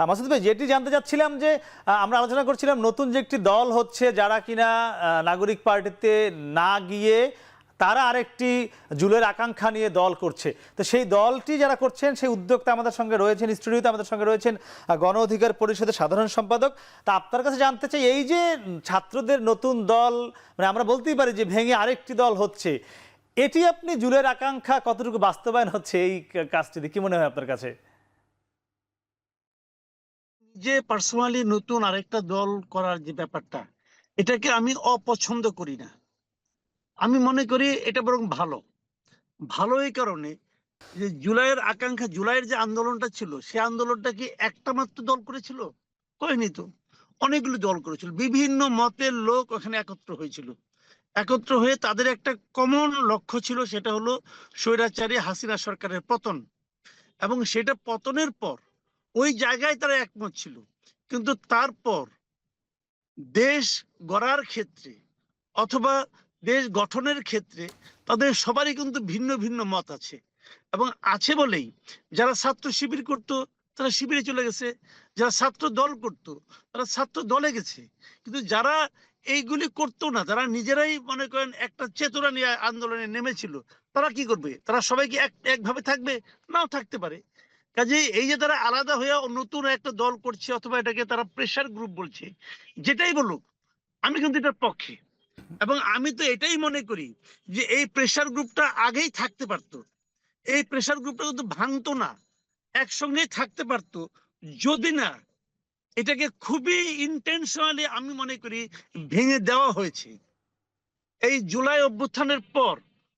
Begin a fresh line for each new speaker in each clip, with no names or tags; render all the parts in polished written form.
মাসুদ ভাই, যেটি জানতে চাচ্ছিলাম যে আমরা আলোচনা করছিলাম নতুন যে একটি দল হচ্ছে যারা কিনা নাগরিক পার্টিতে না গিয়ে তারা আরেকটি জুলের আকাঙ্ক্ষা নিয়ে দল করছে। তো সেই দলটি যারা করছেন সেই উদ্যোক্তা আমাদের সঙ্গে রয়েছেন, স্টুডিওতে আমাদের সঙ্গে রয়েছেন গণ অধিকার পরিষদের সাধারণ সম্পাদক। তা আপনার কাছে জানতে চাই, এই যে ছাত্রদের নতুন দল, মানে আমরা বলতেই পারি যে ভেঙে আরেকটি দল হচ্ছে, এটি আপনি জুলের আকাঙ্ক্ষা কতটুকু বাস্তবায়ন হচ্ছে এই কাজটি, কি মনে হয় আপনার কাছে?
যে পার্সোনালি নতুন আরেকটা দল করার যে ব্যাপারটা, এটাকে আমি অপছন্দ করি না। আমি মনে করি এটা বরং ভালো। ভালো এই কারণে যে জুলাইয়ের আকাঙ্ক্ষা, জুলাইয়ের যে আন্দোলনটা ছিল, সে আন্দোলনটা কি একটা মাত্র দল করেছিল? করেনি তো। অনেকগুলো দল করেছিল, বিভিন্ন মতের লোক ওখানে একত্র হয়েছিল। একত্র হয়ে তাদের একটা কমন লক্ষ্য ছিল, সেটা হলো স্বৈরাচারী হাসিনা সরকারের পতন। এবং সেটা পতনের পর ওই জায়গায় তারা একমত ছিল। কিন্তু তারপর দেশ গড়ার ক্ষেত্রে অথবা দেশ গঠনের ক্ষেত্রে তাদের সবারই কিন্তু ভিন্ন ভিন্ন মত আছে। এবং আছে বলেই যারা ছাত্র শিবির করত তারা শিবিরে চলে গেছে, যারা ছাত্র দল করত তারা ছাত্র দলে গেছে। কিন্তু যারা এইগুলি করতো না, যারা নিজেরাই মনে করেন একটা চেতনা নিয়ে আন্দোলনে নেমেছিল, তারা কি করবে? তারা সবাইকে একভাবে থাকবে? নাও থাকতে পারে। কাজে এই যে তারা আলাদা হয়ে নতুন একটা দল করছে, অথবা এটাকে তারা প্রেসার গ্রুপ বলছে, যেটাই বলুক, আমি কিন্তু এটার পক্ষে। এবং আমি তো এটাই মনে করি যে এই প্রেসার গ্রুপটা আগেই থাকতে পারতো। এই প্রেসার গ্রুপটা কিন্তু ভাঙতো না, একসঙ্গেই থাকতে পারতো, যদি না এটাকে খুবই ইন্টেনশনালি আমি মনে করি ভেঙে দেওয়া হয়েছে। এই জুলাই অভ্যুত্থানের পর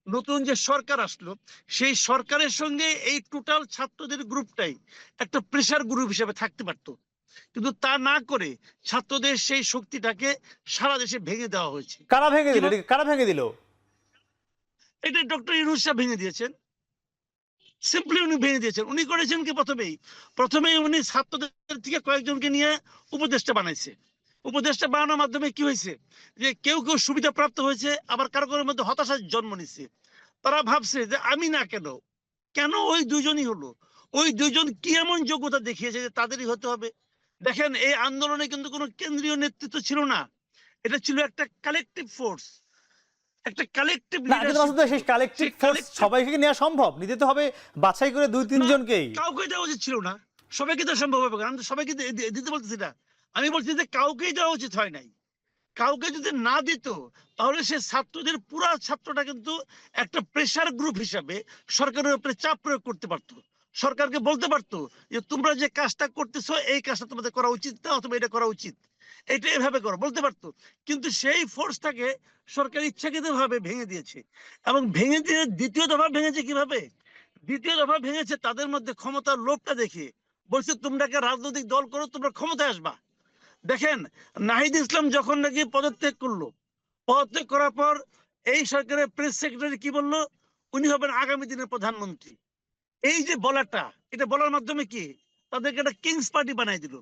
নতুন যে সরকার আসলো, সেই সরকারের সঙ্গে এই টোটাল ছাত্রদের গ্রুপটাই একটা প্রেসার গ্রুপ হিসেবে থাকতে পারতো। কিন্তু তা না করে ছাত্রদের সেই শক্তিটাকে সারা দেশে ভেঙে দেওয়া হয়েছে।
কারা ভেঙে দিল? কারা ভেঙে দিল?
এটা ডক্টর ইউনূস সাহেব ভেঙে দিয়েছেন। সিম্পলি উনি ভেঙে দিয়েছেন। উনি করেছেন কি, প্রথমেই উনি ছাত্রদের থেকে কয়েকজনকে নিয়ে উপদেষ্টা বানাইছে। উপদেষ্টা বানানোর মাধ্যমে কি হয়েছে, যে কেউ কেউ সুবিধা প্রাপ্ত হয়েছে, আবার কারো কারোর মধ্যে হতাশার জন্ম নিচ্ছে। তারা ভাবছে যে আমি না, কেন কেন ওই দুজনই হলো? ওই দুজন কি এমন যোগ্যতা দেখিয়েছে যে তাদেরই হতে হবে? দেখেন, এই আন্দোলনে কিন্তু কোনো কেন্দ্রীয় নেতৃত্ব ছিল না, এটা ছিল একটা কালেকটিভ ফোর্স, একটা কালেকটিভ
না কিন্তু
লিডারশিপ
মাসুদ ভাই,
ছিল।
সেই কালেকটিভ
সেই
ফোর্স
কালেকটিভ
সবাইকে কি নেওয়া সম্ভব? নিতে তো হবে বাছাই করে দুই
না,
তিনজনকেই।
কাউকে দেওয়া উচিত ছিল না। সবাইকে দেওয়া সম্ভব হবে না, আমি তো সবাইকে দিতে বলতেছি না। আমি বলছি যে কাউকেই দেওয়া উচিত হয় নাই। কাউকে যদি না দিত, তাহলে সে ছাত্রদের পুরা ছাত্রটা কিন্তু একটা প্রেসার গ্রুপ হিসাবে সরকারের উপরে চাপ প্রয়োগ করতে পারতো। সরকারকে বলতে পারতো যে তোমরা যে কাজটা করতেছো, এই কাজটা তোমাদের করা উচিত না, অথবা এটা করা উচিত, এটা এভাবে করো, বলতে পারতো। কিন্তু সেই ফোর্সটাকে সরকার ইচ্ছাকৃত ভাবে ভেঙে দিয়েছে। এবং ভেঙে দিয়ে দ্বিতীয় দফা ভেঙেছে কিভাবে? দ্বিতীয় দফা ভেঙেছে তাদের মধ্যে ক্ষমতার লোভটা দেখে। বলছে তোমরা একটা রাজনৈতিক দল করো, তোমরা ক্ষমতায় আসবা। দেখেন, নাহিদ ইসলাম যখন নাকি পদত্যাগ করলো, পদত্যাগ করার পর এই সরকারের প্রেস সেক্রেটারি কি বললো? উনি হবেন আগামী দিনের প্রধানমন্ত্রী। এই যে বলাটা, এটা বলার মাধ্যমে কি তাদেরকে একটা কিংস পার্টি বানাই দিল।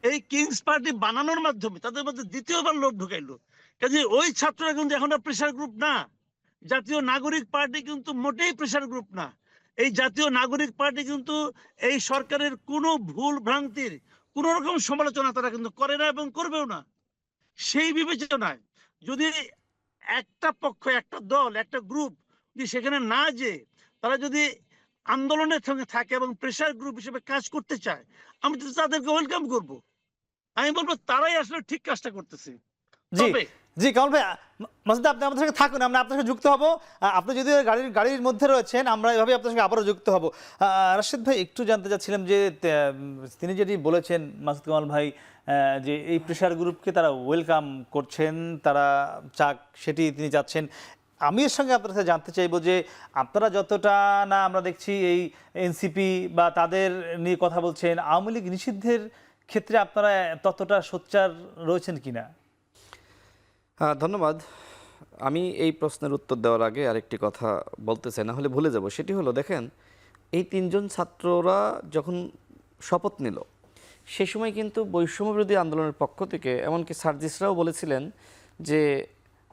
এই কিংস পার্টি বানানোর মাধ্যমে তাদের মধ্যে দ্বিতীয়বার লোক ঢুকাইলো। কাজে ওই ছাত্ররা কিন্তু এখন প্রেসার গ্রুপ না। জাতীয় নাগরিক পার্টি কিন্তু মোটেই প্রেসার গ্রুপ না। এই জাতীয় নাগরিক পার্টি কিন্তু এই সরকারের কোনো ভুল ভ্রান্তির কোন রকম সমালোচনা তারা কিন্তু করে না এবং করবেও না। সেই বিবেচনায় যদি একটা পক্ষ, একটা দল, একটা গ্রুপ যদি সেখানে না যে তারা যদি আন্দোলনের সঙ্গে থাকে এবং প্রেসার গ্রুপ হিসেবে কাজ করতে চায়, আমি তো তাদেরকে ওয়েলকাম করব। আমি বলবো তারাই আসলে ঠিক কাজটা করতেছে।
জি,
তবে
জি কামাল ভাই, মাসুদ আপনি আমাদের সঙ্গে থাকুন, আমরা আপনার সঙ্গে যুক্ত হব। আপনি যদি গাড়ির মধ্যে রয়েছেন, আমরা এভাবে আপনার সঙ্গে আবারও যুক্ত হব। রাশেদ ভাই, একটু জানতে চাচ্ছিলাম যে তিনি যেটি বলেছেন মাসুদ কামাল ভাই, যে এই প্রেশার গ্রুপকে তারা ওয়েলকাম করছেন, তারা চাক সেটি তিনি চাচ্ছেন। আমি এর সঙ্গে আপনার কাছে জানতে চাইবো যে আপনারা যতটা না আমরা দেখছি এই এনসিপি বা তাদের নিয়ে কথা বলছেন, আওয়ামী লীগ নিষিদ্ধের ক্ষেত্রে আপনারা ততটা সোচ্চার রয়েছেন কিনা?
ধন্যবাদ। আমি এই প্রশ্নের উত্তর দেওয়ার আগে আরেকটি কথা বলতে চাই, না হলে ভুলে যাব। সেটি হলো, দেখেন, এই তিনজন ছাত্ররা যখন শপথ নিল, সে সময় কিন্তু বৈষম্যবিরোধী আন্দোলনের পক্ষ থেকে এমনকি সার্জিসরাও বলেছিলেন যে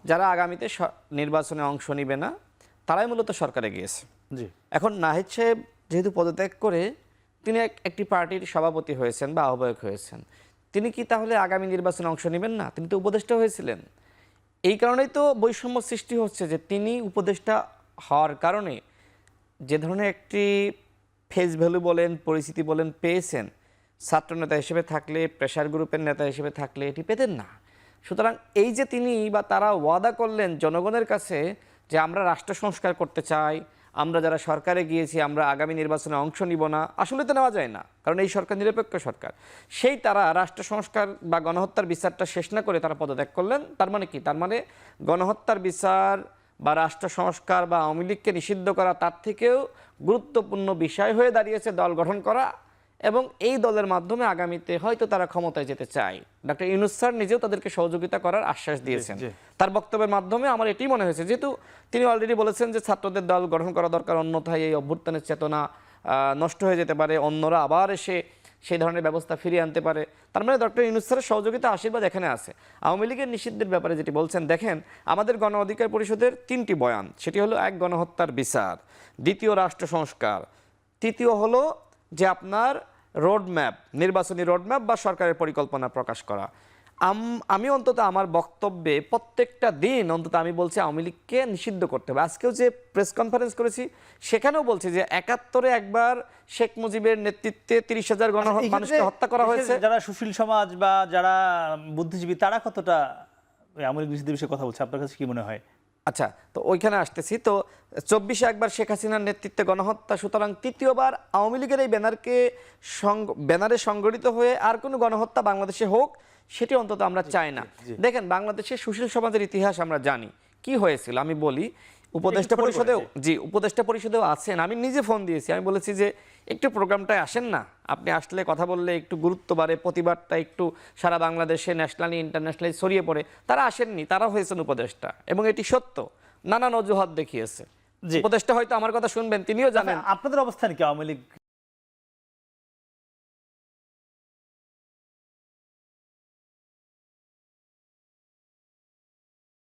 যারা আগামীতে নির্বাচনে অংশ নেবে না, তারাই মূলত সরকারে গিয়েছে।
জি।
এখন নাহিদ সাহেব যেহেতু পদত্যাগ করে তিনি একটি পার্টির সভাপতি হয়েছেন বা আহ্বায়ক হয়েছেন, তিনি কি তাহলে আগামী নির্বাচনে অংশ নেবেন না? তিনি তো উপদেষ্টা হয়েছিলেন। এই কারণেই তো বৈষম্য সৃষ্টি হচ্ছে যে তিনি উপদেষ্টা হওয়ার কারণে যে ধরনের একটি ফেস ভ্যালু বলেন, পরিচিতি বলেন পেয়েছেন, ছাত্রনেতা হিসেবে থাকলে, প্রেশার গ্রুপের নেতা হিসেবে থাকলে এটি পেতেন না। সুতরাং এই যে তিনি বা তারা ওয়াদা করলেন জনগণের কাছে যে আমরা রাষ্ট্র সংস্কার করতে চাই, আমরা যারা সরকারে গিয়েছি আমরা আগামী নির্বাচনে অংশ নিব না, আসলে তো নেওয়া যায় না, কারণ এই সরকার নিরপেক্ষ সরকার। সেই তারা রাষ্ট্র সংস্কার বা গণহত্যার বিচারটা শেষ না করে তারা পদত্যাগ করলেন। তার মানে কি? তার মানে গণহত্যার বিচার বা রাষ্ট্র সংস্কার বা আওয়ামী লীগকে নিষিদ্ধ করা তার থেকেও গুরুত্বপূর্ণ বিষয় হয়ে দাঁড়িয়েছে দল গঠন করা, এবং এই দলের মাধ্যমে আগামীতে হয়তো তারা ক্ষমতায় যেতে চায়। ডক্টর ইউনূস স্যার নিজেও তাদেরকে সহযোগিতা করার আশ্বাস দিয়েছেন তার বক্তব্যের মাধ্যমে। আমার এটি মনে হয়েছে, যেহেতু তিনি অলরেডি বলেছেন যে ছাত্রদের দল গঠন করা দরকার, অন্যথায় এই অভ্যুত্থানের চেতনা নষ্ট হয়ে যেতে পারে, অন্যরা আবার এসে সেই ধরনের ব্যবস্থা ফিরিয়ে আনতে পারে। তার মানে ডক্টর ইউনূস স্যারের সহযোগিতা আশীর্বাদ এখানে আছে। আওয়ামী লীগের নিষিদ্ধের ব্যাপারে যেটি বলছেন, দেখেন আমাদের গণ অধিকার পরিষদের 3টি বয়ান, সেটি হলো 1 গণহত্যার বিচার, 2 রাষ্ট্র সংস্কার, 3 হলো যে আপনার রোডম্যাপ, নির্বাচনী রোডম্যাপ বা সরকারের পরিকল্পনা প্রকাশ করা। আমি অন্তত আমার বক্তব্যে প্রত্যেকটা দিন অন্তত আমি বলছি আওয়ামী লীগকে নিষিদ্ধ করতে হবে। আজকেও যে প্রেস কনফারেন্স করেছি সেখানেও বলছি যে 71-এ একবার শেখ মুজিবের নেতৃত্বে 30,000 মানুষকে হত্যা করা হয়েছে।
যারা সুশীল সমাজ বা যারা বুদ্ধিজীবী তারা কতটা আওয়ামী লীগ নিষিদ্ধের বিষয়ে কথা বলছে, আপনার কাছে কি মনে হয়?
আচ্ছা, তো ওইখানে আসতেছি। তো 24-এ একবার শেখ হাসিনার নেতৃত্বে গণহত্যা, সুতরাং 3য়বার আওয়ামী লীগের এই ব্যানারে সংগঠিত হয়ে আর কোনো গণহত্যা বাংলাদেশে হোক সেটি অন্তত আমরা চাই না। দেখেন বাংলাদেশের সুশীল সমাজের ইতিহাস আমরা জানি কি হয়েছিল। আমি বলি উপদেষ্টা পরিষদেও আছেন, আমি নিজে ফোন দিয়েছি, আমি বলেছি যে একটু প্রোগ্রামটায় আসেন না, আপনি আসলে কথা বললে একটু গুরুত্ব বাড়ে, প্রতিবাদটা একটু সারা বাংলাদেশে ন্যাশনালি ইন্টারন্যাশনালি ছড়িয়ে পড়ে। তারা আসেননি, তারা হয়েছেন উপদেষ্টা, এবং এটি সত্য, নানান অজুহাত দেখিয়েছে। উপদেষ্টা হয়তো আমার কথা শুনবেন, তিনিও জানেন।
আপনাদের অবস্থান কি আওয়ামী লীগ